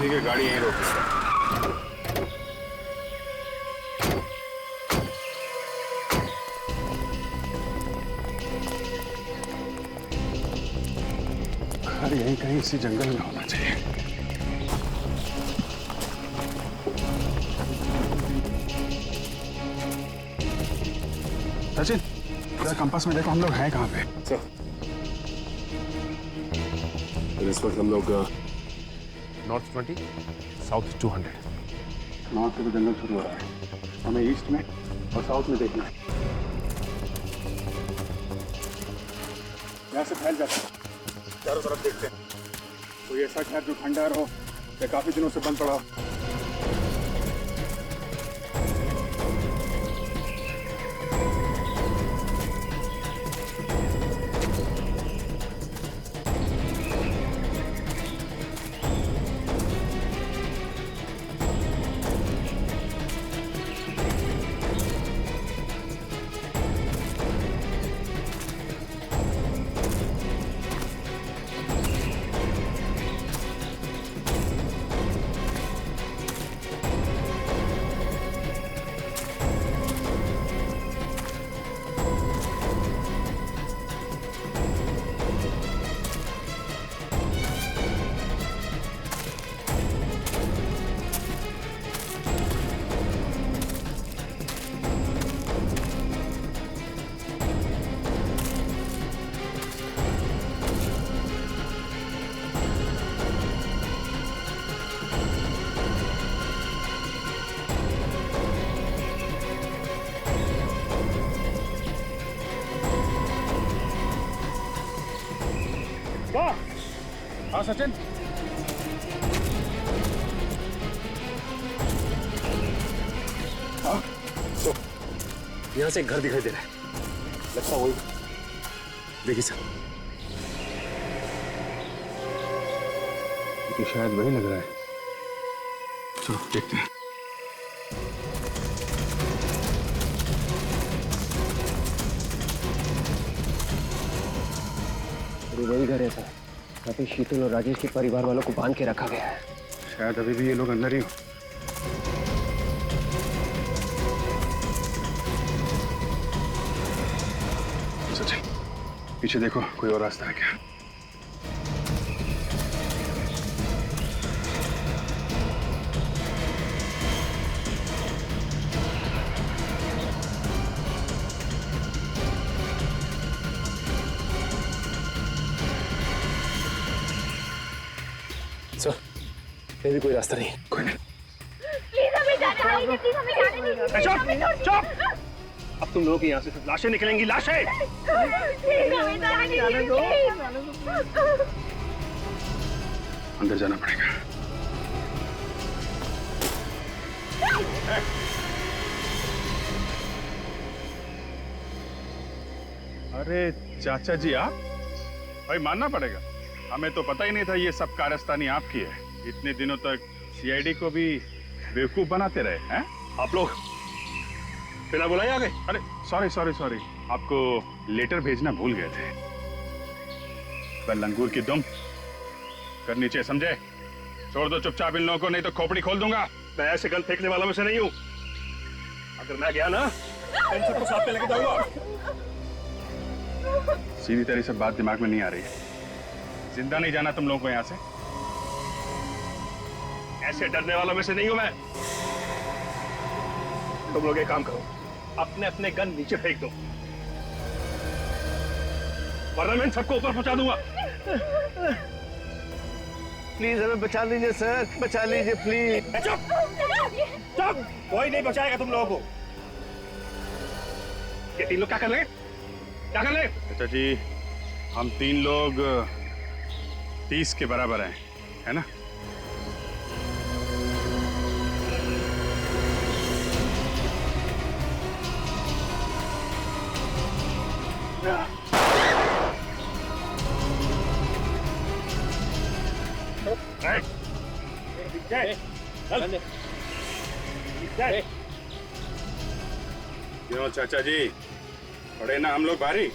ठीक है, गाड़ी यहीं रोक। घर यहीं कहीं इसी जंगल में होना चाहिए। सचिन, जरा कंपास में देखो हम लोग हैं कहाँ पे। इस वक्त हम लोग नॉर्थ 20, साउथ 200। नॉर्थ से तो जंगल शुरू हो रहा है, हमें ईस्ट में और साउथ में देखना है। यहाँ से फैल जाता है, चारों तरफ देखते हैं। कोई ऐसा शहर जो खंडहर हो या काफी दिनों से बंद पड़ा हो। हाँ सचिन, यहाँ से एक घर दिखाई दे रहा है, लगता वही। देखिए सर, ये शायद वही लग रहा है। चलो देखते हैं। वही घर है सर, अभी शीतल और राजेश के परिवार वालों को बांध के रखा गया है। शायद अभी भी ये लोग अंदर ही हो। सचिन, पीछे देखो, कोई और रास्ता है क्या? सर, ये भी कोई रास्ता नहीं। कोई नहीं। प्लीज हमें जाने दीजिए, प्लीज हमें जाने दीजिए। चुप! अब तुम लोगों की यहाँ से सिर्फ लाशें निकलेंगी, लाशें! प्लीज हमें जाने दो। अंदर जाना पड़ेगा। अरे चाचा जी, आप भाई मानना पड़ेगा, हमें तो पता ही नहीं था ये सब कारस्तानी आपकी है। इतने दिनों तक सीआईडी को भी बेवकूफ बनाते रहे हैं आप लोग बिना बुलाए आ गए। अरे सॉरी, आपको लेटर भेजना भूल गए थे। पर लंगूर की दुम कर नीचे, समझे? छोड़ दो चुपचाप इन लोगों को, नहीं तो खोपड़ी खोल दूंगा। मैं ऐसे गन फेंकने वालों में से नहीं हूँ। अगर मैं गया ना, इन सबको साथ में लेके जाऊंगा। सीधी तरह से बात दिमाग में नहीं आ रही है। जिंदा नहीं जाना तुम लोगों को यहाँ से। ऐसे डरने वालों में से नहीं हूं मैं। तुम लोग एक काम करो, अपने अपने गन नीचे फेंक दो, वरना मैं इन सबको ऊपर पहुंचा दूंगा। प्लीज हमें बचा लीजिए सर, बचा लीजिए प्लीज। चुप! कोई नहीं बचाएगा तुम लोगों को। ये तीन लोग क्या कर रहे हैं? क्या कर रहे हैं? चाचा जी, हम तीन लोग 30 के बराबर हैं, है ना? क्यों चाचा जी, पड़े ना हम लोग भारी?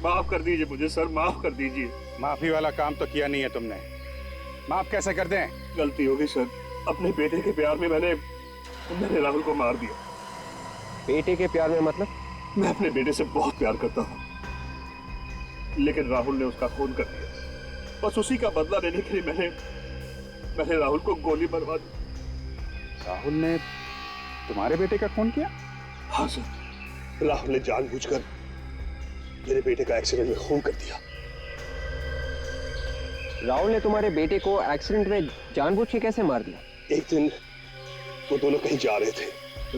माफ कर दीजिए मुझे सर, माफ कर दीजिए। माफी वाला काम तो किया नहीं है तुमने। माफ कैसे कर दें? गलती होगी सर, अपने बेटे के प्यार में मैंने राहुल को मार दिया। बेटे के प्यार में मतलब? मैं अपने बेटे से बहुत प्यार करता हूँ, लेकिन राहुल ने उसका खून कर दिया। बस उसी का बदला लेने के लिए मैंने राहुल को गोली मरवा दी। राहुल ने तुम्हारे बेटे का खून किया? हाँ सर, राहुल ने जानबूझकर मेरे बेटे का एक्सीडेंट में खून कर दिया। राहुल ने तुम्हारे बेटे को एक्सीडेंट में जानबूझ के कैसे मार दिया? एक दिन वो दोनों कहीं जा रहे थे,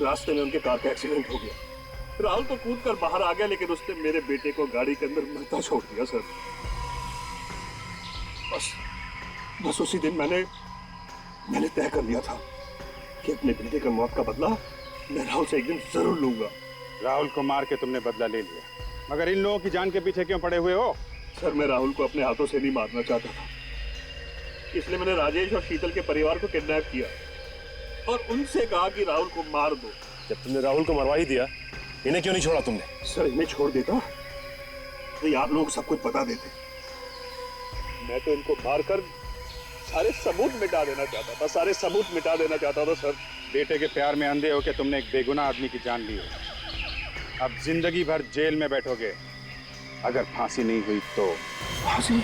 रास्ते में उनके कार का एक्सीडेंट हो गया। राहुल तो कूद कर बाहर आ गया, लेकिन उसने मेरे बेटे को गाड़ी के अंदर मरता छोड़ दिया सर। बस उसी दिन मैंने तय कर लिया था कि अपने बेटे का मौत का बदला मैं राहुल से एक दिन जरूर लूंगा। राहुल को मार के तुमने बदला ले लिया, मगर इन लोगों की जान के पीछे क्यों पड़े हुए हो? सर, मैं राहुल को अपने हाथों से नहीं मारना चाहता था, इसलिए मैंने राजेश और शीतल के परिवार को किडनैप किया और उनसे कहा कि राहुल को मार दो। जब तुमने राहुल को मरवा ही दिया, इन्हें क्यों नहीं छोड़ा तुमने? सर, इन्हें छोड़ देता तो ये आप लोग सब कुछ बता देते। मैं तो इनको मारकर सारे सबूत मिटा देना चाहता था, सारे सबूत मिटा देना चाहता था सर। बेटे के प्यार में अंधे होकर तुमने एक बेगुनाह आदमी की जान ली है। अब जिंदगी भर जेल में बैठोगे। अगर फांसी नहीं हुई तो। फांसी?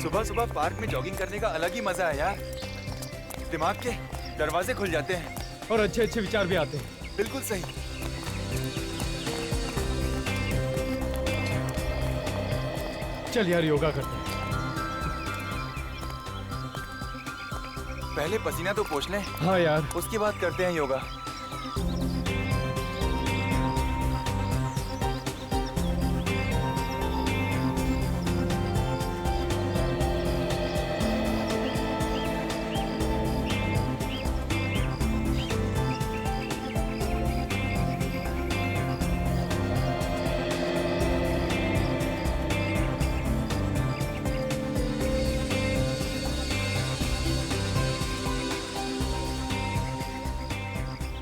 सुबह सुबह पार्क में जॉगिंग करने का अलग ही मजा है यार। दिमाग के दरवाजे खुल जाते हैं और अच्छे अच्छे विचार भी आते हैं। बिल्कुल सही। चल यार, योगा करते हैं। पहले पसीना तो पोंछ लें। हाँ यार। उसके बाद करते हैं योगा।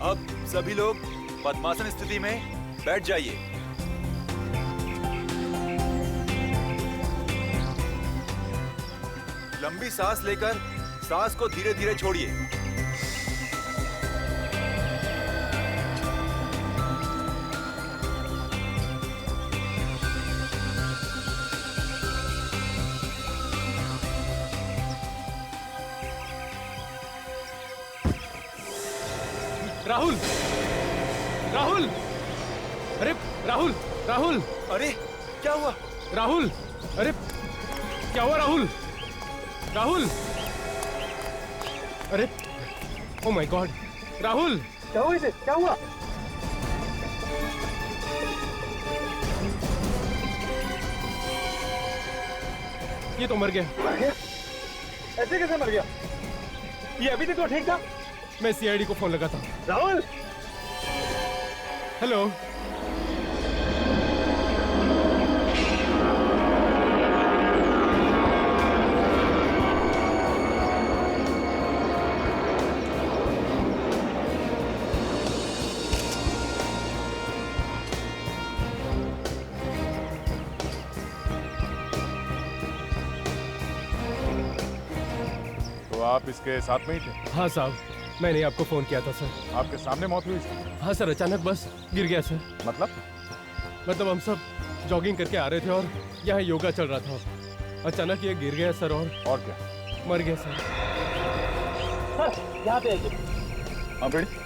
अब सभी लोग पद्मासन स्थिति में बैठ जाइए। लंबी सांस लेकर सांस को धीरे धीरे छोड़िए। राहुल! राहुल! अरे राहुल! राहुल! अरे क्या हुआ? राहुल! अरे क्या हुआ राहुल? राहुल! अरे ओ माय गॉड! राहुल! क्या हुआ इसे? क्या हुआ? ये तो मर गया। मर गया? ऐसे कैसे मर गया? ये अभी तक तो ठीक था। मैं सीआईडी को फोन लगाता हूँ। राहुल! हेलो। तो आप इसके साथ में ही थे? हाँ साहब, मैंने आपको फोन किया था सर। आपके सामने मौत हुई इसकी? हाँ सर, अचानक बस गिर गया सर। मतलब हम सब जॉगिंग करके आ रहे थे और यहाँ योगा चल रहा था। अचानक ये गिर गया सर और क्या? मर गया सर। यहाँ पे आइए। हाँ बेटी,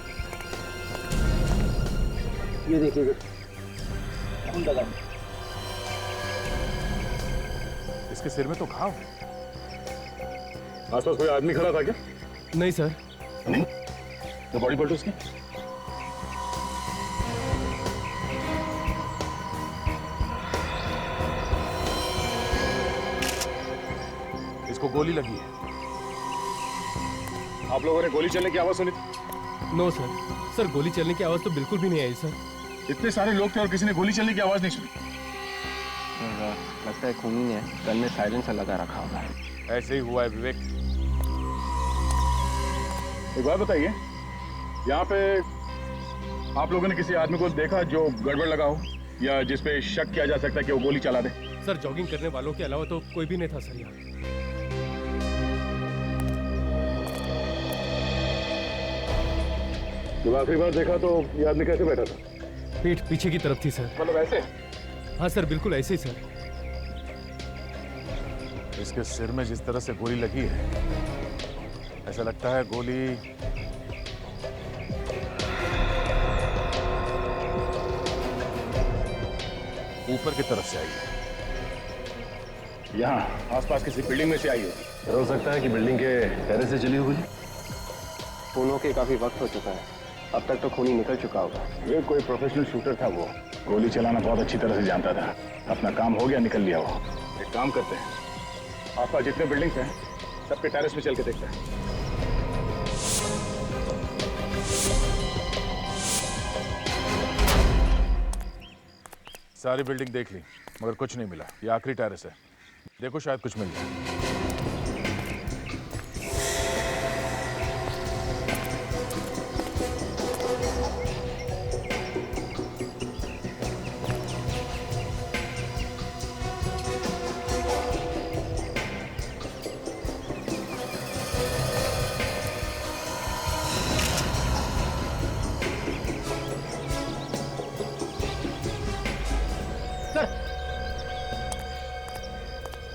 ये देखिए, खून लगा। इसके सिर में तो घाव है। आसपास कोई आदमी खड़ा था क्या? नहीं सर। नहीं? तो बॉडी पलटो उसकी। इसको गोली लगी है। आप लोगों ने गोली चलने की आवाज सुनी थी? No sir. सर गोली चलने की आवाज तो बिल्कुल भी नहीं आई सर। इतने सारे लोग थे और किसी ने गोली चलने की आवाज नहीं सुनी? लगता है खूनी ने गन में साइलेंसर लगा रखा होगा। ऐसे ही हुआ है विवेक। एक बात बताइए, यहाँ पे आप लोगों ने किसी आदमी को देखा जो गड़बड़ लगा हो या जिसपे शक किया जा सकता है कि वो गोली चला दे? सर जॉगिंग करने वालों के अलावा तो कोई भी नहीं था सर यहाँ। जब आखिरी बार देखा तो ये आदमी कैसे बैठा था? पीठ पीछे की तरफ थी सर। मतलब ऐसे? हाँ सर बिल्कुल ऐसे ही सर। इसके सिर में जिस तरह से गोली लगी है, ऐसा लगता है गोली ऊपर की तरफ से आई है। यहाँ आसपास किसी बिल्डिंग में से आई होगी। हो सकता है कि बिल्डिंग के टेरेस से चली हो गोली। खूनों के काफी वक्त हो चुका है, अब तक तो खूनी निकल चुका होगा। ये कोई प्रोफेशनल शूटर था, वो गोली चलाना बहुत अच्छी तरह से जानता था। अपना काम हो गया, निकल लिया वो। एक काम करते हैं, आसपास जितने बिल्डिंग्स हैं सबके टेरेस में चल के देखते हैं। सारी बिल्डिंग देख ली मगर कुछ नहीं मिला। ये आखिरी टेरेस है, देखो शायद कुछ मिल जाए।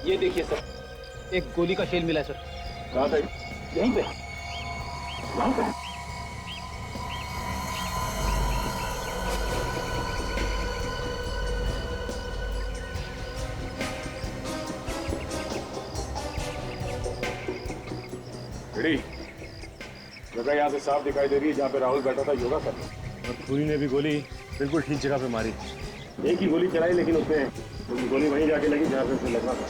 ये देखिए सर, एक गोली का शेल मिला है सर। कहाँ से? यहीं पे। वहाँ पे? जगह यहाँ से साफ दिखाई दे रही है जहाँ पे राहुल बैठा था योगा करने। और खूनी ने भी गोली बिल्कुल ठीक जगह पे मारी। एक ही गोली चलाई लेकिन उसमें गोली वहीं जाके लगी जहाँ पे उसे लगना था।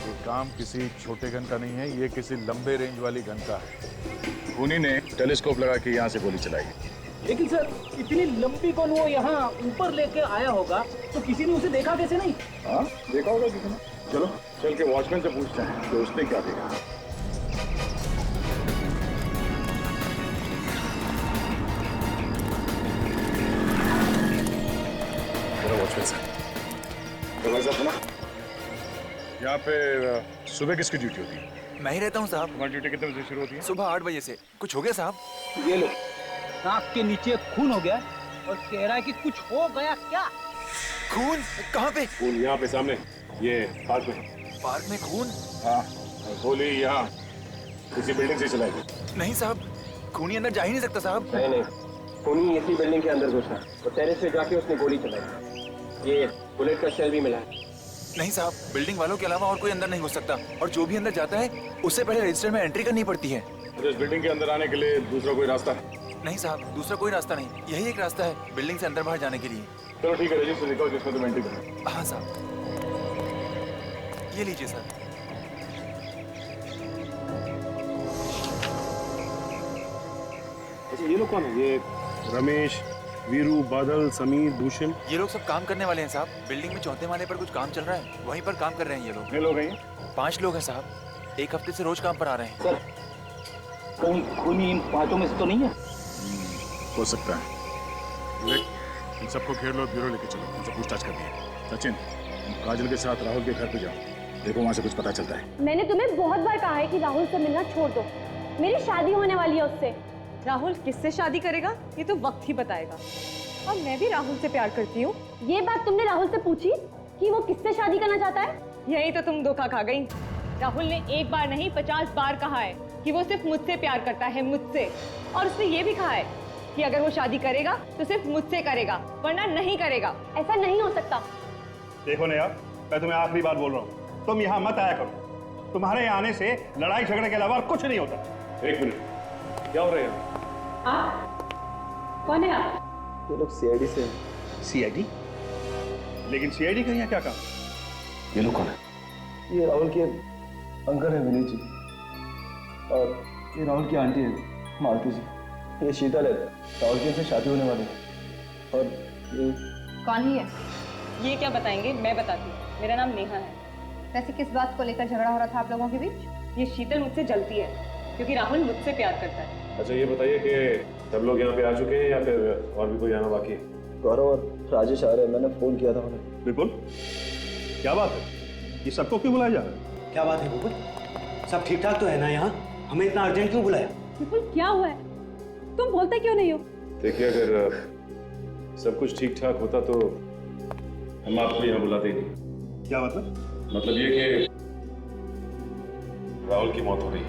ये काम किसी छोटे गन का नहीं है, ये किसी लंबे रेंज वाली गन का है। खूनी ने टेलीस्कोप लगा के यहाँ से गोली चलाई। लेकिन सर इतनी लंबी गन वो यहाँ ऊपर लेके आया होगा तो किसी ने उसे देखा कैसे नहीं? हाँ देखा होगा किसी ने। चलो चल के वॉचमैन से पूछते हैं कि उसने क्या देखा। वॉचमैन साहब, तो भाई साहब सुना, यहाँ पे सुबह किसकी ड्यूटी होती है? मैं ही रहता हूँ साहब। तुम्हारी ड्यूटी कितने बजे शुरू होती है? सुबह 8 बजे से। कुछ हो गया साहब? ये लो, नाक के नीचे खून हो गया और कह रहा है कि कुछ हो गया क्या? खून? कहाँ पे? खून यहाँ पे सामने, ये पार्क में। पार्क में खून? हाँ, और गोली यहाँ किसी बिल्डिंग से चलाई गई। नहीं साहब, खूनी अंदर जा ही नहीं सकता साहब। नहीं, खूनी इसी बिल्डिंग के अंदर घुसा और टेरेस पे जाके उसने गोली चलाई। ये बुलेट का शेल भी मिला है। नहीं साहब, बिल्डिंग वालों के अलावा और कोई अंदर नहीं घुस सकता, और जो भी अंदर जाता है उससे पहले रजिस्टर में एंट्री करनी पड़ती है। तो इस बिल्डिंग के अंदर आने के लिए दूसरा कोई रास्ता है? नहीं साहब, दूसरा कोई रास्ता नहीं, यही एक रास्ता है बिल्डिंग से अंदर बाहर जाने के लिए। चलो ठीक है, रजिस्टर दिखाओ जिसमें तुम एंट्री करो। हाँ साहब, ये लीजिए सर। अच्छा ये लोग कौन है? ये रमेश, वीरू, बादल, समीर, भूषण। ये लोग सब काम करने वाले हैं साहब। बिल्डिंग में चौथे माले पर कुछ काम चल रहा है, वहीं पर काम कर रहे हैं ये लोग। कितने लोग हैं? 5 लोग हैं साहब, एक हफ्ते से रोज काम पर आ रहे हैं। सर कहीं खूनी इन 5 में से तो नहीं है? हो सकता है। इन सबको घेर लो, ब्यूरो लेके चलो, इनसे पूछताछ करनी है। सचिन, काजल के साथ राहुल के घर पे जाओ, देखो वहाँ से कुछ पता चलता है। मैंने तुम्हें बहुत बार कहा है कि राहुल से मिलना छोड़ दो, मेरी शादी होने वाली है उससे। राहुल किससे शादी करेगा ये तो वक्त ही बताएगा। और मैं भी राहुल से प्यार करती हूँ। ये बात तुमने राहुल से पूछी कि वो किससे शादी करना चाहता है? यही तो तुम धोखा खा गई। राहुल ने एक बार नहीं 50 बार कहा है कि वो सिर्फ मुझसे प्यार करता है, मुझसे। और उसने ये भी कहा है कि अगर वो शादी करेगा तो सिर्फ मुझसे करेगा, वरना नहीं करेगा। ऐसा नहीं हो सकता। देखो ना यार, मैं तुम्हें आखिरी बार बोल रहा हूँ, तुम यहाँ मत आया करो। तुम्हारे यहाँ आने से लड़ाई झगड़े के अलावा कुछ नहीं होता। एक मिनट, क्या हो रहा है यहाँ? कौन है आप? ये लोग सीआईडी से। सीआईडी? लेकिन सीआईडी का यहाँ क्या काम? ये लोग कौन है? ये राहुल के अंकल है विनीत जी, और ये राहुल की आंटी है मालती जी। ये शीतल है, राहुल की से शादी होने वाली है। और ये कौन ही है ये क्या बताएंगे? मैं बताती हूँ, मेरा नाम नेहा है। वैसे किस बात को लेकर झगड़ा हो रहा था आप लोगों के बीच? ये शीतल मुझसे जलती है क्योंकि राहुल मुझसे प्यार करता है। अच्छा ये बताइए कि सब लोग यहाँ पे आ चुके हैं या फिर और भी कोई आना बाकी है? गौरव और राजेश आ रहे हैं, मैंने फोन किया था उन्हें। विपुल, क्या बात है? ये सबको क्यों बुलाया जा रहा है? क्या बात है बुलबुल? सब ठीक ठाक तो है ना यहाँ? हमें इतना अर्जेंट क्यों बुलाया? विपुल क्या हुआ है? तुम बोलते क्यों नहीं हो? देखिए, अगर सब कुछ ठीक ठाक होता तो हम आपको यहाँ बुलाते ही नहीं। क्या मतलब? मतलब ये कि राहुल की मौत हो गई।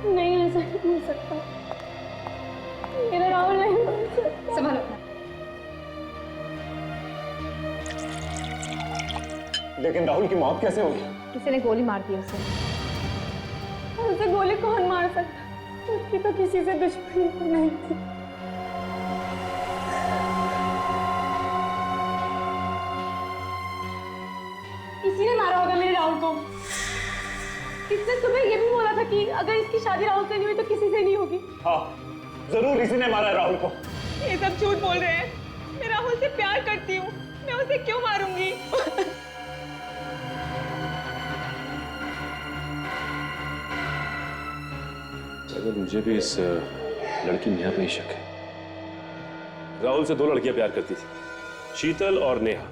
नहीं, ऐसा नहीं हो सकता। मेरा राहुल नहीं मर सकता। संभालो। लेकिन राहुल की मौत कैसे होगी? किसी ने गोली मार दी उसे। उसे गोली कौन मार सकता? उसकी तो किसी से दुश्मनी नहीं थी। किसी ने मारा होगा मेरे राहुल को। इसने तुम्हें ये भी बोला था कि अगर इसकी शादी राहुल से नहीं हुई तो किसी से नहीं होगी। हाँ, जरूर इसी ने मारा है राहुल को। ये सब झूठ बोल रहे हैं। मैं राहुल से प्यार करती हूँ, मैं उसे क्यों मारूंगी? अगर मुझे भी इस लड़की नेहा पे ही शक है। राहुल से 2 लड़कियां प्यार करती थी, शीतल और नेहा।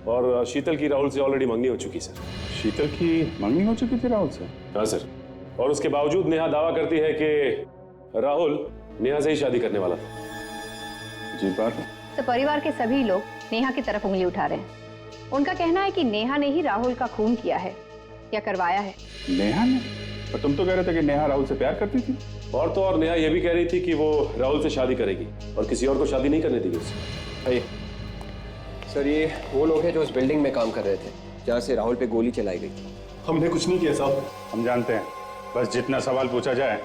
और शीतल की राहुल से ऑलरेडी मंगनी हो चुकी सर। शीतल की मंगनी हो चुकी थी राहुल से? हाँ सर, और उसके बावजूद नेहा दावा करती है कि राहुल नेहा से ही शादी करने वाला था। जी बात। तो परिवार के सभी लोग नेहा की तरफ उंगली उठा रहे हैं। उनका कहना है कि नेहा ने ही राहुल का खून किया है या करवाया है। नेहा ने? पर तुम तो कह रहे थे कि नेहा राहुल से प्यार करती थी। और तो और नेहा यह भी कह रही थी कि वो राहुल से शादी करेगी और किसी और को शादी नहीं करने देगी उसे। सर, ये वो लोग हैं जो उस बिल्डिंग में काम कर रहे थे जहाँ से राहुल पे गोली चलाई गई थी। हमने कुछ नहीं किया साहब। हम जानते हैं, बस जितना सवाल पूछा जाए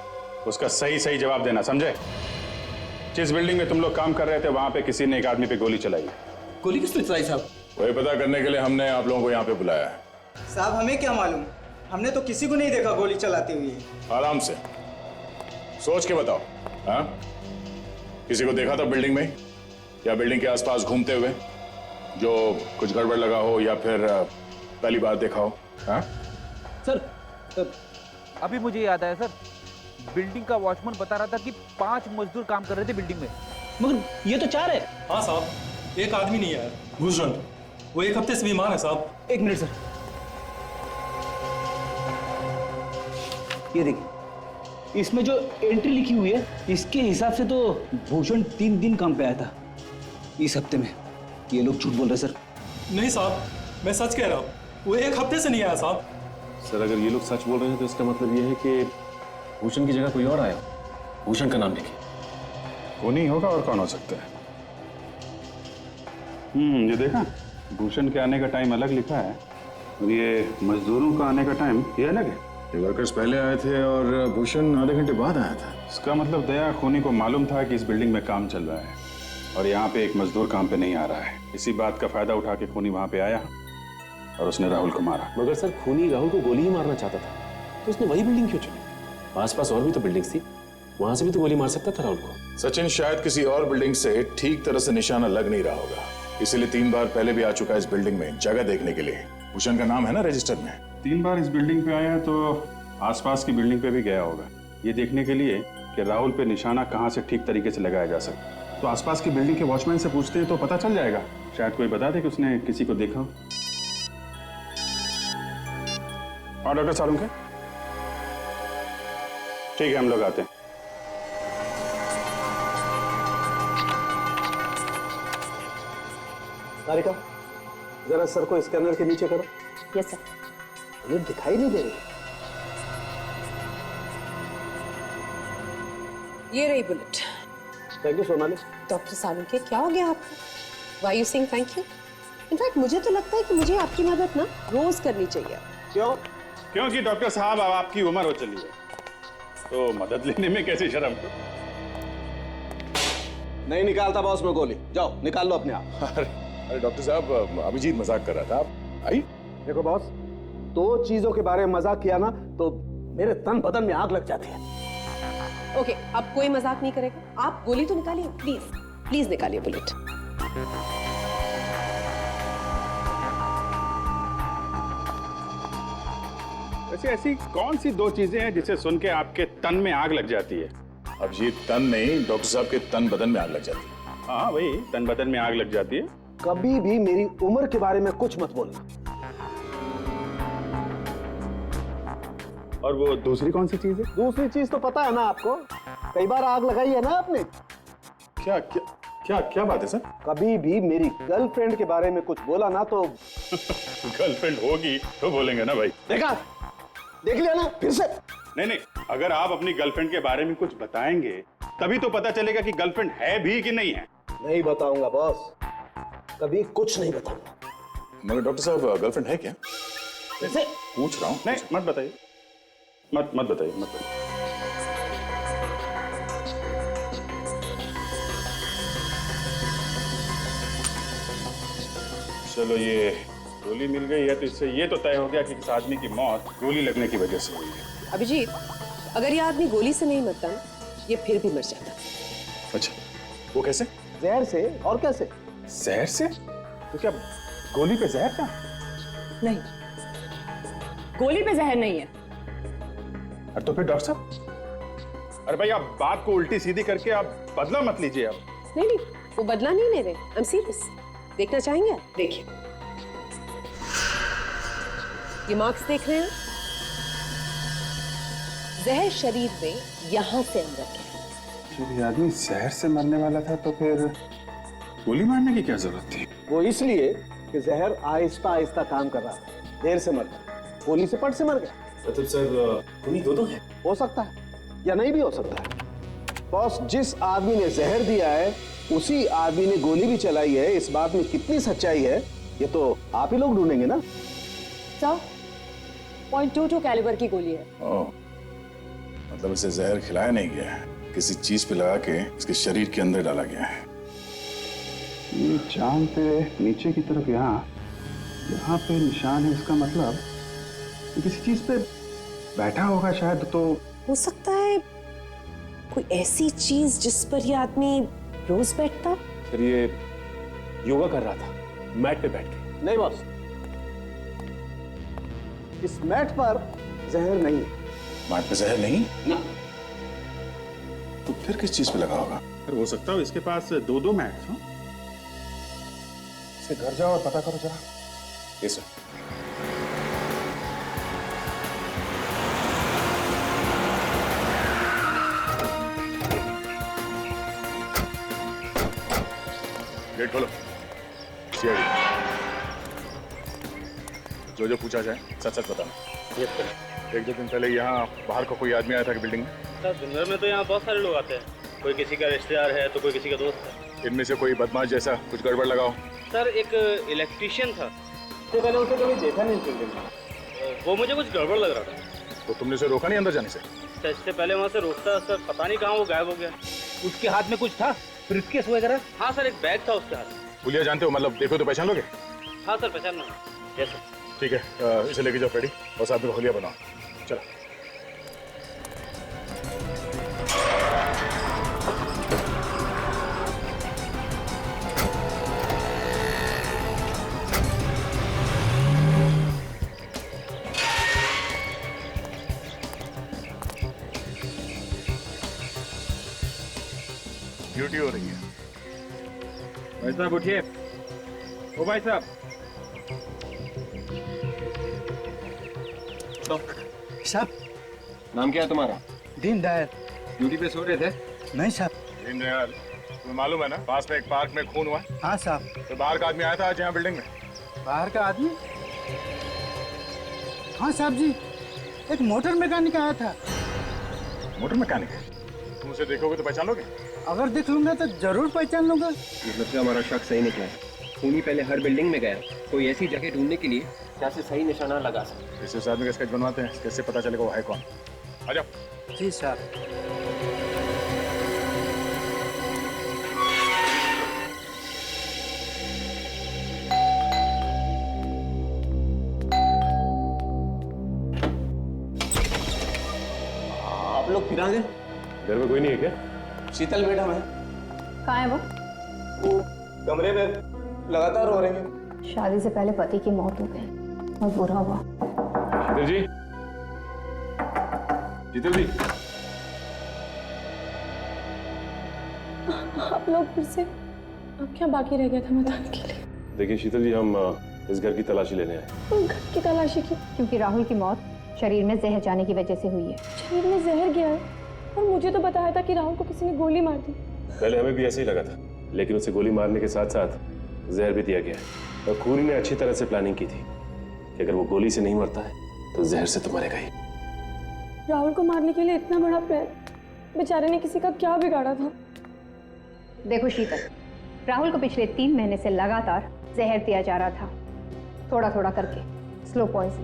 उसका सही सही जवाब देना, समझे? जिस बिल्डिंग में तुम लोग काम कर रहे थे वहां पे किसी ने एक आदमी पे गोली चलाई। गोली किसने चलाई साहब? वही पता करने के लिए हमने आप लोगों को यहाँ पे बुलाया है। साहब, हमें क्या मालूम? हमने तो किसी को नहीं देखा गोली चलाते हुए। आराम से सोच के बताओ। हाँ, किसी को देखा था बिल्डिंग में या बिल्डिंग के आसपास घूमते हुए जो कुछ गड़बड़ लगा हो या फिर पहली बार देखा हो? हाँ सर, अभी मुझे याद आया सर, बिल्डिंग का वॉचमैन बता रहा था कि 5 मजदूर काम कर रहे थे बिल्डिंग में। मगर ये तो 4 है। हाँ साहब, एक आदमी नहीं आया, भूषण। वो 1 हफ्ते से बीमार है साहब। 1 मिनट सर, ये देखिए, इसमें जो एंट्री लिखी हुई है इसके हिसाब से तो भूषण 3 दिन काम पे आया था इस हफ्ते में। ये लोग झूठ बोल रहे सर। नहीं साहब, मैं सच कह रहा हूँ, वो 1 हफ्ते से नहीं आया साहब। सर, अगर ये लोग सच बोल रहे हैं तो इसका मतलब ये है कि भूषण की जगह कोई और आया। भूषण का नाम लिखिए। वो नहीं होगा और कौन हो सकता है? ये देखा, भूषण के आने का टाइम अलग लिखा है और ये मजदूरों का आने का टाइम ये अलग है। वर्कर्स पहले आए थे और भूषण आधे घंटे बाद आया था। इसका मतलब दया खूनी को मालूम था कि इस बिल्डिंग में काम चल रहा है और यहाँ पे एक मजदूर काम पे नहीं आ रहा है। इसी बात का फायदा उठा के खूनी वहां पे आया और उसने राहुल को मारा। मगर सर, खूनी राहुल को गोली ही मारना चाहता था तो उसने वही बिल्डिंग क्यों चुनी? आसपास और भी तो बिल्डिंग्स थी, वहां से भी तो गोली मार सकता था राहुल को। सचिन, शायद किसी और बिल्डिंग से ठीक तरह से निशाना लग नहीं रहा होगा, इसीलिए 3 बार पहले भी आ चुका है इस बिल्डिंग में जगह देखने के लिए। भूषण का नाम है ना रजिस्टर में। 3 बार इस बिल्डिंग पे आया तो आसपास की बिल्डिंग पे भी गया होगा, ये देखने के लिए कि राहुल पे निशाना कहाँ से ठीक तरीके से लगाया जा सकता। तो आसपास की बिल्डिंग के वॉचमैन से पूछते हैं तो पता चल जाएगा। शायद कोई बता दे कि उसने किसी को देखा हो। और डॉक्टर सालुंके, ठीक है, हम लोग आते हैं। सारिका, जरा सर को स्कैनर के नीचे करो। Yes sir. हमें दिखाई नहीं दे रही। ये रही bullet. Thank you Sonali. Doctor Salunke, क्या हो गया आपको? Why you saying thank you? In fact मुझे तो लगता है कि मुझे आपकी मदद ना रोज करनी चाहिए। क्यों? क्योंकि डॉक्टर साहब अब आपकी उम्र हो चली है तो मदद लेने में कैसी शर्म। नहीं निकालता बॉस में गोली। जाओ निकाल लो अपने आप। अरे डॉक्टर साहब, अभिजीत मजाक कर रहा था। आप आई। देखो बॉस, 2 चीजों के बारे में मजाक किया ना तो मेरे तन बदन में आग लग जाती है। ओके, अब कोई मजाक नहीं करेगा। आप गोली तो निकालिए, प्लीज प्लीज निकालिए बुलेट। वैसे वैसे ऐसी कौन सी दो चीजें हैं जिसे सुन के आपके तन में आग लग जाती है? अभिजीत, तन नहीं, डॉक्टर साहब के तन बदन में आग लग जाती है। हाँ वही, तन बदन में आग लग जाती है। कभी भी मेरी उम्र के बारे में कुछ मत बोलना। और वो दूसरी कौन सी चीज है? दूसरी चीज तो पता है ना आपको, कई बार आग लगाई है ना आपने। क्या क्या क्या क्या बात है सर? कभी भी मेरी गर्लफ्रेंड के बारे में कुछ बोला ना तो गर्लफ्रेंड होगी तो बोलेंगे ना भाई। देखा, देख लिया ना फिर से। नहीं नहीं, अगर आप अपनी गर्लफ्रेंड के बारे में कुछ बताएंगे तभी तो पता चलेगा कि गर्लफ्रेंड है भी कि नहीं है। नहीं बताऊंगा बॉस, कभी कुछ नहीं बताऊंगा। मगर डॉक्टर साहब, गर्लफ्रेंड है क्या? कैसे? पूछ रहा हूँ। नहीं, मत बताइए, मत बताइए, मत बताइए। चलो, ये गोली मिल गई है तो इससे ये तो तय हो गया कि इस आदमी की मौत गोली लगने की वजह से हुई है। अभिजीत, अगर ये आदमी गोली से नहीं मरता ना, ये फिर भी मर जाता। अच्छा, वो कैसे? जहर से। और कैसे? जहर से? तो क्या गोली पे जहर था? नहीं, गोली पे जहर नहीं है। तो फिर डॉक्टर साहब, अरे भाई आप बात को उल्टी सीधी करके आप बदला मत लीजिए। आप नहीं नहीं, वो बदला नहीं ले रहे। I am serious. देखना चाहेंगे? देखिए, ये मार्क्स देख रहे हैं? जहर शरीर में यहां से अंदर है। जब ये आदमी जहर से मरने वाला था तो फिर गोली मारने की क्या जरूरत थी? वो इसलिए कि जहर आहिस्ता आहिस्ता काम कर रहा था, देर से मर गया, गोली से पट से मर गया। मतलब सर, उन्हीं दोनों है? हो सकता है या नहीं भी हो सकता है। बॉस, जिस आदमी ने जहर दिया है उसी आदमी ने गोली भी चलाई है। इस बात में कितनी सच्चाई है ये तो आप ही लोग ढूंढेंगे ना। सर, .22 कैलिबर की गोली है। ओह, मतलब इसे जहर खिलाया नहीं गया है, किसी चीज पे लगा के इसके शरीर के अंदर डाला गया है। ये जान पे नीचे की तरफ यहाँ पे निशान है, इसका मतलब ये किसी चीज पे बैठा होगा शायद। तो हो सकता है कोई ऐसी चीज जिस पर ये आदमी रोज बैठता। सर, ये योगा कर रहा था मैट पे बैठ के। नहीं बॉस, इस मैट पर जहर नहीं है। मैट पे जहर नहीं ना। तो फिर किस चीज पे लगा होगा? फिर हो सकता है इसके पास दो मैट्स हो। इसे घर जाओ और पता करो जरा। ये सर। गेट खोलो। सीआईडी, जो पूछा जाए सच सच बताना। एक दो दिन पहले यहाँ बाहर का कोई आदमी आया था कि बिल्डिंग में? सर, दिन भर में तो यहाँ बहुत सारे लोग आते हैं। कोई किसी का रिश्तेदार है तो कोई किसी का दोस्त है। इनमें से कोई बदमाश जैसा कुछ गड़बड़ लगाओ? सर, एक इलेक्ट्रिशियन था। तो पहले उसे कभी देखा नहीं बिल्डिंग में। वो मुझे कुछ गड़बड़ लग रहा था। तो तुमने उसे रोका नहीं अंदर जाने से? सर, इससे पहले वहाँ से रोकता सर, पता नहीं कहाँ वो गायब हो गया। उसके हाथ में कुछ था, ब्रीफकेस वगैरह? हाँ सर, एक बैग था उसके हाथ में। पुलिया जानते हो, मतलब देखो तो पहचान लोगे? हाँ सर, पहचान लो। Yes sir. ठीक है, इसे लेके जाओ फ्रेडी और साथ में होलिया बनाओ। चलो। ड्यूटी हो रही है। भाई साहब उठिए। ओ भाई साहब। साहब, नाम क्या है तुम्हारा? दीनदयाल। ड्यूटी पे सो रहे थे? नहीं साहब। दीनदयाल, तुम्हें मालूम है ना पास में एक पार्क में खून हुआ? हाँ साहब। तो बाहर का आदमी आया था आज यहाँ बिल्डिंग में। बाहर का आदमी? हाँ साहब जी, एक मोटर मैकेनिक आया था। Motor mechanic? तुम उसे देखोगे तो पहचान लोगे? अगर देख लूंगा तो जरूर पहचान लूंगा। मतलब से हमारा शक सही निकला है। खूनी पहले हर बिल्डिंग में गया, कोई ऐसी जगह ढूंढने के लिए जहाँ से सही निशाना लगा सके। इस आदमी का स्केच बनवाते हैं, कैसे पता चलेगा वो है कौन। आ जाओ। जी साहब। आप लोग फिर आ गए? घर में कोई नहीं है क्या? शीतल मैडम है। कहाँ है वो? वो कमरे में लगातार रो रही है। शादी से पहले पति की मौत हो गई, बहुत बुरा हुआ। शीतल जी, शीतल दी, आप लोग फिर से, अब क्या बाकी रह गया था बताने के लिए? देखिए शीतल जी, हम इस घर की तलाशी लेने आए। तो घर की तलाशी की? क्योंकि राहुल की मौत शरीर में जहर जाने की वजह से हुई है। शरीर में जहर गया है? और मुझे तो बताया था कि राहुल को किसी ने गोली मार दी। पहले हमें भी ऐसे ही लगा था, लेकिन उसे गोली मारने के साथ साथ जहर भी दिया गया। और खूनी ने अच्छी तरह से प्लानिंग की थी कि अगर वो गोली से नहीं मरता है तो जहर से तो मरेगा ही। राहुल को मारने के लिए इतना बड़ा प्लान, बेचारे ने किसी का क्या बिगाड़ा था? देखो शीतल, राहुल को पिछले 3 महीने से लगातार जहर दिया जा रहा था, थोड़ा थोड़ा करके, स्लो पॉइजन।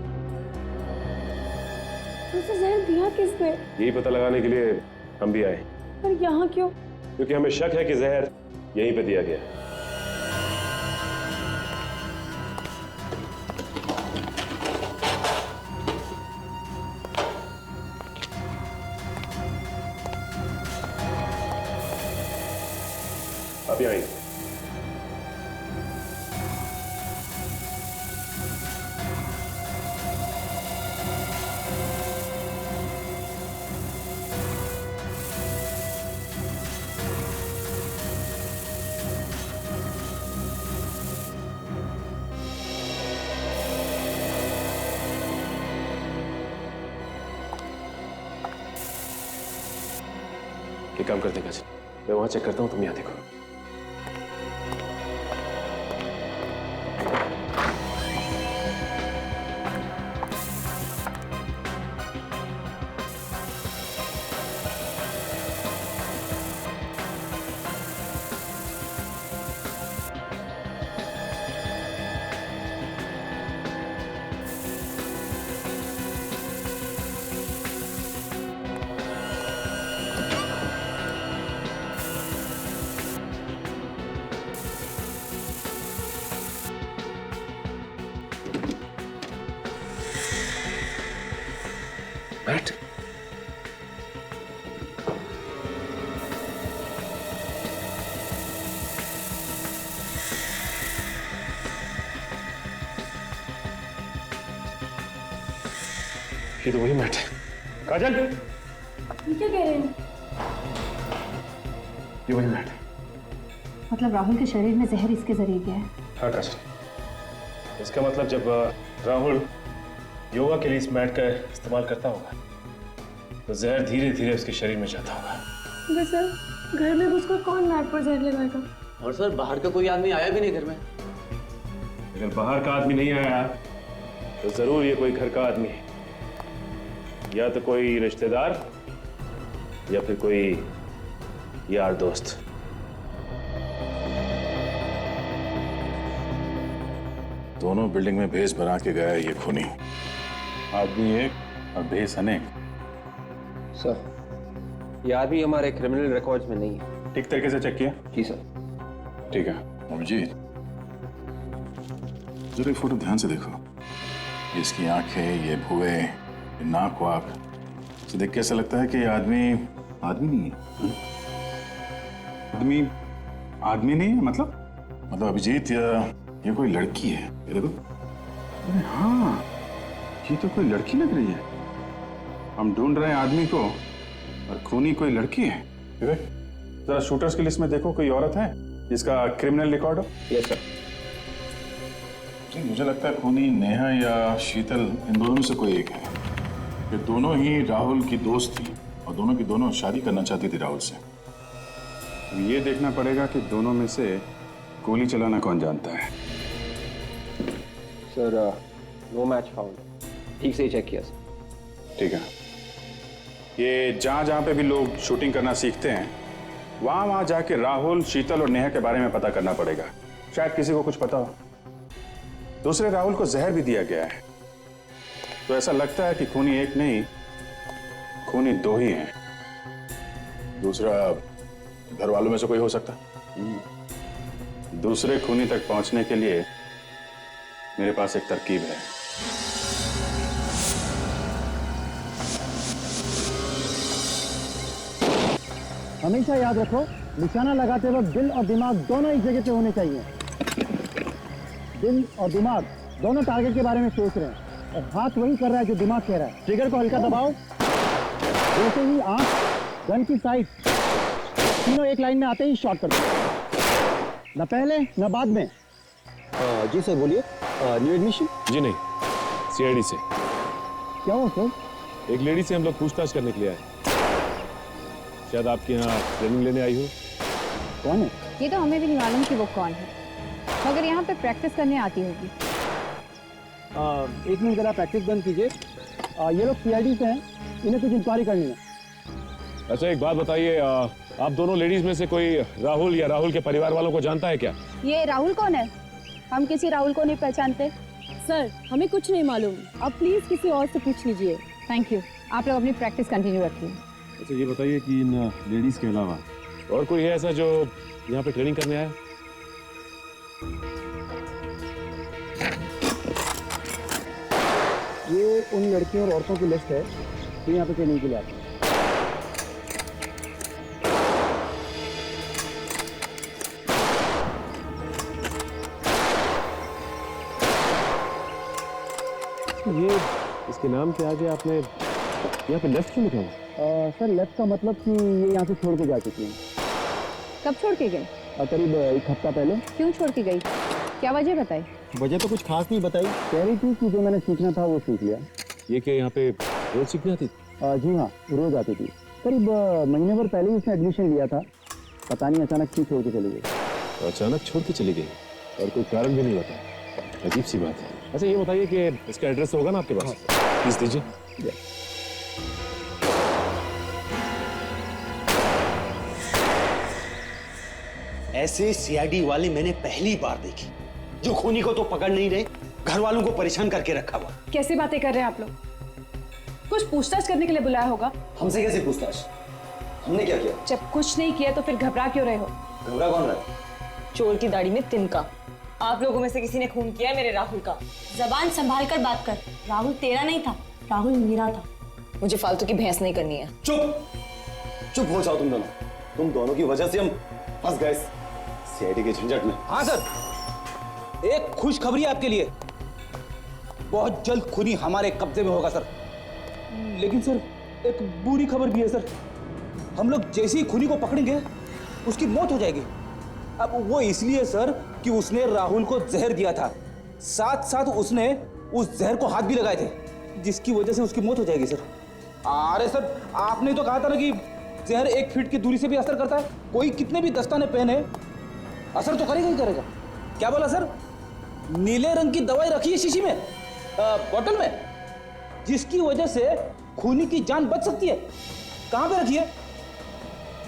उसे जहर दिया किसने? यही पता लगाने के लिए हम भी आए। पर यहाँ क्यों? क्योंकि हमें शक है कि जहर यहीं पे दिया गया है। अभी आएंगे। ये काम करते हैं, मैं वहां चेक करता हूं, तुम यहां देखो। बैठ। ये तो वही मैट है। काजल, ये क्या कह रहे हैं? ये वही मैट है। मतलब राहुल के शरीर में जहर इसके जरिए गया है? हाँ काजल, इसका मतलब जब राहुल योगा के लिए इस मैट का इस्तेमाल करता होगा तो जहर धीरे धीरे उसके शरीर में जाता होगा। बस सर, घर में घुसकर कौन मैट पर जहर लगाएगा? और सर बाहर का कोई आदमी आया भी नहीं घर में। अगर बाहर का आदमी नहीं आया तो जरूर ये कोई घर का आदमी है, या तो कोई रिश्तेदार या फिर कोई यार दोस्त। दोनों बिल्डिंग में भेस बना के गया है ये खूनी। आदमी एक और भेस अनेक। सर, ये आदमी हमारे क्रिमिनल रिकॉर्ड्स में नहीं है। ठीक तरीके से चेक किया? जी सर। ठीक है। अभिजीत, जरा ये फोटो ध्यान से देखो। ये इसकी आंखें, ये भुए, ये नाक वाक, इसे देख के ऐसा लगता है कि ये आदमी नहीं है। आदमी नहीं है मतलब? मतलब अभिजीत, ये कोई लड़की है। ये देखो। अरे हाँ, ये तो कोई लड़की लग रही है। हम ढूंढ रहे हैं आदमी को और खूनी कोई लड़की है। जरा शूटर्स की लिस्ट में देखो, कोई औरत है जिसका क्रिमिनल रिकॉर्ड हो? Yes sir. जी, मुझे लगता है खूनी नेहा या शीतल, इन दोनों में से कोई एक है। ये दोनों ही राहुल की दोस्त थी और दोनों की दोनों शादी करना चाहती थी राहुल से। अब ये देखना पड़ेगा कि दोनों में से गोली चलाना कौन जानता है। Sir, no match found. ठीक से ही चेक किया सर। ठीक है। ये जहाँ जहाँ पे भी लोग शूटिंग करना सीखते हैं, वहाँ जाके राहुल, शीतल और नेहा के बारे में पता करना पड़ेगा। शायद किसी को कुछ पता हो। दूसरे राहुल को जहर भी दिया गया है, तो ऐसा लगता है कि खूनी एक नहीं, खूनी दो ही हैं। दूसरा घर वालों में से कोई हो सकता? दूसरे खूनी तक पहुंचने के लिए मेरे पास एक तरकीब है। हमेशा याद रखो, निशाना लगाते वक्त दिल और दिमाग दोनों एक जगह पे होने चाहिए। दिल और दिमाग दोनों टारगेट के बारे में सोच रहे हैं और हाथ वही कर रहा है जो दिमाग कह रहा है। ट्रिगर को हल्का दबाओ। जैसे ही आंख गन की साइड तीनों एक लाइन में आते ही शॉट कर दो, न पहले न बाद में। जी सर बोलिए, न्यू एडमिशन? जी नहीं, सीआईडी से। क्या हुआ सर? एक लेडी से हम लोग पूछताछ करने के लिए आए। शायद आपके यहाँ ट्रेनिंग लेने आई हो। कौन है? ये तो हमें भी नहीं मालूम कि वो कौन है, मगर यहाँ पे प्रैक्टिस करने आती होगी। एक मिनट जरा प्रैक्टिस बंद कीजिए। ये लोग सीआईडी से हैं, इन्हें कुछ इंक्वायरी करनी है। अच्छा एक बात बताइए, आप दोनों लेडीज में से कोई राहुल या राहुल के परिवार वालों को जानता है क्या? ये राहुल कौन है? हम किसी राहुल को नहीं पहचानते सर, हमें कुछ नहीं मालूम। आप प्लीज किसी और से पूछ लीजिए। थैंक यू, आप लोग अपनी प्रैक्टिस कंटिन्यू रखिए। अच्छा ये बताइए कि इन लेडीज के अलावा और कोई है ऐसा जो यहाँ पे ट्रेनिंग करने आया? ये उन लड़कियों और औरतों की लिस्ट है जो यहाँ पे ट्रेनिंग के लिए आते हैं। ये इसके नाम के आगे आपने यहाँ पे लेफ्ट क्यों लिखा हुआ? सर लेफ्ट का मतलब कि ये यहाँ से छोड़ के जा चुकी हैं। कब छोड़ के गई? करीब एक हफ्ता पहले। क्यों छोड़ के गई? क्या वजह बताई? वजह तो कुछ खास नहीं बताई, कह रही थी कि जो मैंने सीखना था वो सीख लिया। ये क्या यहाँ पे रोज सीखने आती थी? जी हाँ, रोज आती थी। करीब महीने भर पहले ही उसने एडमिशन लिया था, पता नहीं अचानक क्यों छोड़ के चली गई। अचानक छोड़ के चली गई और कोई कारण भी नहीं बताया? अजीब सी बात है। अच्छा ये बताइए कि इसका एड्रेस होगा ना आपके पास? प्लीज दीजिए। ऐसे सीआईडी वाले मैंने पहली बार देखे, जो खूनी को तो पकड़ नहीं रहे, घर वालों को परेशान करके रखा हुआ। कैसी बातें कर रहे हैं आप लोग? कुछ पूछताछ करने के लिए बुलाया होगा। हमसे कैसे पूछताछ? हमने क्या किया? जब कुछ नहीं किया तो फिर घबरा क्यों रहे हो? घबरा कौन रहा है? चोर की दाढ़ी में तिनका। आप लोगों में से किसी ने खून किया है मेरे राहुल का। जबान संभाल कर बात कर। राहुल तेरा नहीं था, राहुल मेरा था। मुझे फालतू की बहस नहीं करनी है। चुप हो जाओ तुम दोनों की वजह से हम फंस गए सीआईडी के झंझट में। हाँ सर, एक खुशखबरी आपके लिए, बहुत जल्द खूनी हमारे कब्जे में होगा सर। लेकिन सर एक बुरी खबर भी है सर, हम लोग जैसे ही खूनी को पकड़ेंगे उसकी मौत हो जाएगी। अब वो इसलिए सर कि उसने राहुल को जहर दिया था, साथ साथ उसने उस जहर को हाथ भी लगाए थे, जिसकी वजह से उसकी मौत हो जाएगी सर। अरे सर आपने तो कहा था ना कि जहर 1 फीट की दूरी से भी असर करता है। कोई कितने भी दस्ताने पहने असर तो करेगा ही करेगा। क्या बोला सर? नीले रंग की दवाई रखी है शीशी में, बोतल में, जिसकी वजह से खूनी की जान बच सकती है। कहां पे रखी है?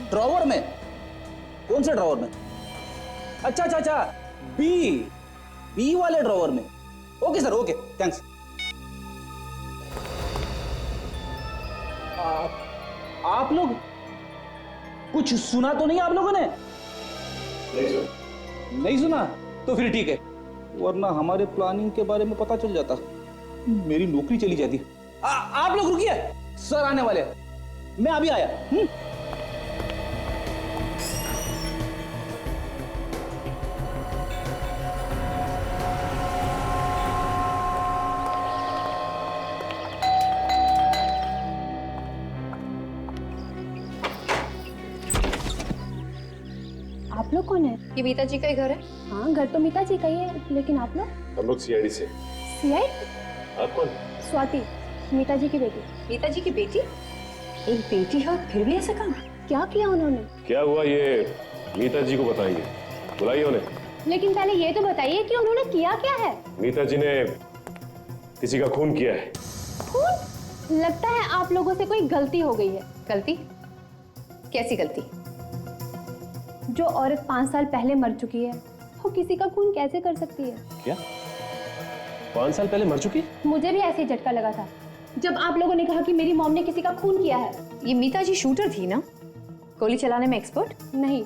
ड्रॉवर में। कौन से ड्रॉवर में? अच्छा, बी वाले ड्रॉवर में। Okay sir, okay, thanks. आप लोग कुछ सुना तो नहीं आप लोगों ने? नहीं सुना? तो फिर ठीक है, वरना हमारे प्लानिंग के बारे में पता चल जाता, मेरी नौकरी चली जाती। आप लोग रुकिए, सर आने वाले, मैं अभी आया। आप लोग कौन है? ये मीता जी का ही घर है। हाँ, घर तो मीता जी का ही है, लेकिन आप लोग? हम लोग सीआईडी से। सीआईडी? आप कौन? स्वाति, मीता जी की बेटी। मीता जी की बेटी? एक बेटी है और फिर भी ऐसा काम? क्या किया उन्होंने? क्या हुआ ये मीता जी को बताएंगे, बुलाइए उन्हें। लेकिन पहले ये तो बताइए कि उन्होंने किया क्या है? मीता जी ने किसी का खून किया है। खून? लगता है आप लोगों से कोई गलती हो गई है। गलती? कैसी गलती? जो औरत 5 साल पहले मर चुकी है, वो किसी का खून कैसे कर सकती है? क्या 5 साल पहले मर चुकी? मुझे भी ऐसे ही झटका लगा था जब आप लोगों ने कहा कि मेरी मॉम ने किसी का खून किया है। ये मीता जी शूटर थी ना? गोली चलाने में एक्सपर्ट? नहीं,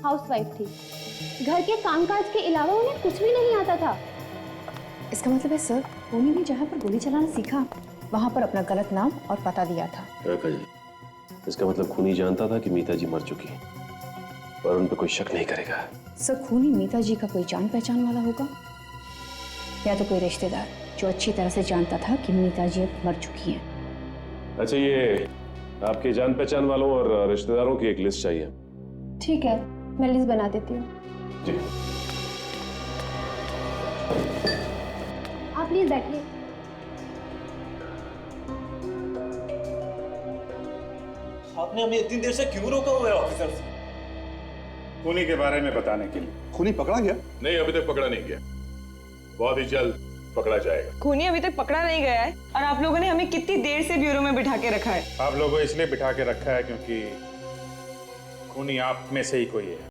हाउसवाइफ थी। घर के कामकाज के अलावा उन्हें कुछ भी नहीं आता था। इसका मतलब है सर, उन्हीं ने जहाँ पर गोली चलाना सीखा, वहाँ पर अपना गलत नाम और पता दिया था। इसका मतलब खूनी जानता था कि मीता जी मर चुकी है और उन पर कोई शक नहीं करेगा। सर खूनी मीता जी का कोई जान पहचान वाला होगा, या तो कोई रिश्तेदार जो अच्छी तरह से जानता था कि मीता जी अब मर चुकी हैं। अच्छा ये आपके जान पहचान वालों और रिश्तेदारों की एक लिस्ट चाहिए। ठीक है, मैं लिस्ट बना देती हूँ। जी। आप प्लीज बैठिए। आपने हमें इतनी देर से क्यों रोका हुआ है ऑफिसर? खूनी के बारे में बताने के लिए। खूनी पकड़ा गया? नहीं, अभी तक पकड़ा नहीं गया, बहुत ही जल्द पकड़ा जाएगा। खूनी अभी तक पकड़ा नहीं गया है और आप लोगों ने हमें कितनी देर से ब्यूरो में बिठा के रखा है? आप लोगों को इसलिए बिठा के रखा है क्योंकि खूनी आप में से ही कोई है।